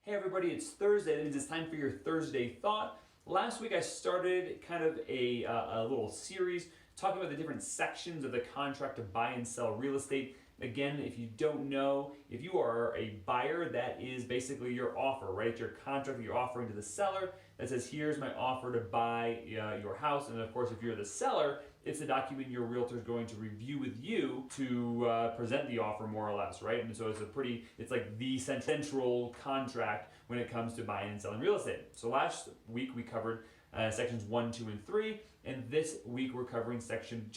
Hey everybody, it's Thursday. That means it's time for your Thursday Thought. Last week I started kind of a little series talking about the different sections of the contract to buy and sell real estate. Again, if you don't know, if you are a buyer, that is basically your offer, right? Your contract that you're offering to the seller that says, here's my offer to buy your house. And of course, if you're the seller, it's the document your realtor is going to review with you to present the offer more or less, right? And so it's like the central contract when it comes to buying and selling real estate. So last week we covered sections 1, 2, and 3, and this week we're covering section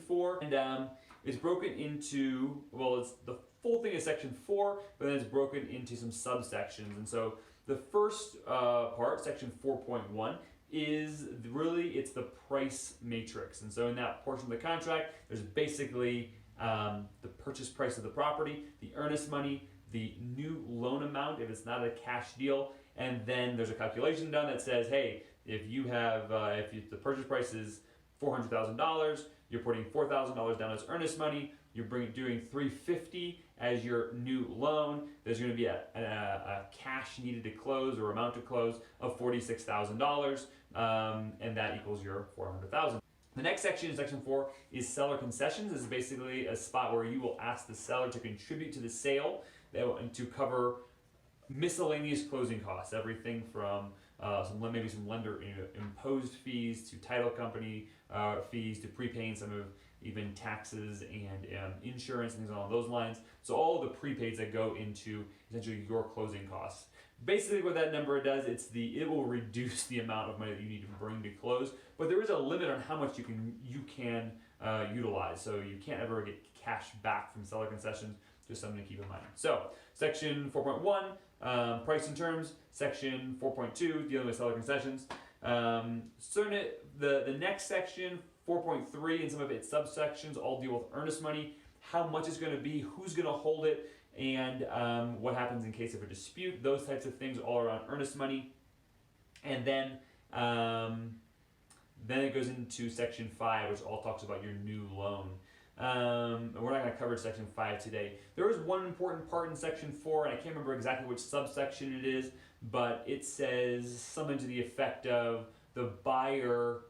4, and it's broken into, well, it's the full thing is section 4, but then it's broken into some subsections. And so the first part, section 4.1, is really, it's the price matrix. And so in that portion of the contract, there's basically the purchase price of the property, the earnest money, the new loan amount if it's not a cash deal, and then there's a calculation done that says, hey, if you have, the purchase price is $400,000, you're putting $4,000 down as earnest money, you're doing $350 as your new loan, there's going to be a cash needed to close or amount to close of $46,000, and that equals your $400,000. The next section in section 4 is seller concessions. This is basically a spot where you will ask the seller to contribute to the sale and to cover miscellaneous closing costs, everything from maybe some lender imposed fees to title company fees to prepaying some of even taxes and insurance, things along those lines. So all of the prepaids that go into essentially your closing costs. Basically what that number does, it will reduce the amount of money that you need to bring to close, but there is a limit on how much you can utilize. So you can't ever get cash back from seller concessions. Just something to keep in mind. So section 4.1, price and terms. Section 4.2, dealing with seller concessions. The next section, 4.3, and some of its subsections all deal with earnest money, how much it's going to be, who's going to hold it, and what happens in case of a dispute. Those types of things all around earnest money. And then it goes into section 5, which all talks about your new loan. And we're not going to cover section 5 today. There is one important part in section 4, and I can't remember exactly which subsection it is, but it says something to the effect of the buyer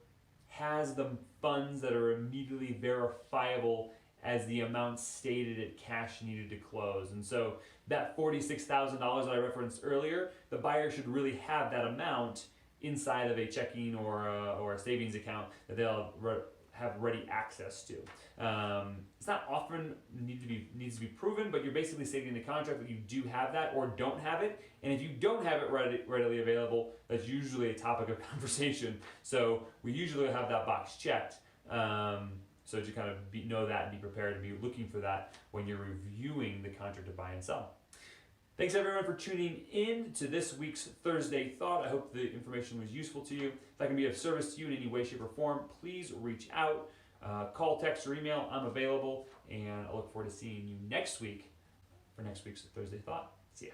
has the funds that are immediately verifiable as the amount stated at cash needed to close. And so that $46,000 that I referenced earlier, the buyer should really have that amount inside of a checking or a savings account that they'll have ready access to. It's not often needs to be proven, but you're basically stating in the contract that you do have that or don't have it. And if you don't have it readily available, that's usually a topic of conversation. So we usually have that box checked. So to kind of know that and be prepared and be looking for that when you're reviewing the contract to buy and sell. Thanks everyone for tuning in to this week's Thursday Thought. I hope the information was useful to you. If I can be of service to you in any way, shape, or form, please reach out. Call, text, or email. I'm available, and I look forward to seeing you next week for next week's Thursday Thought. See ya.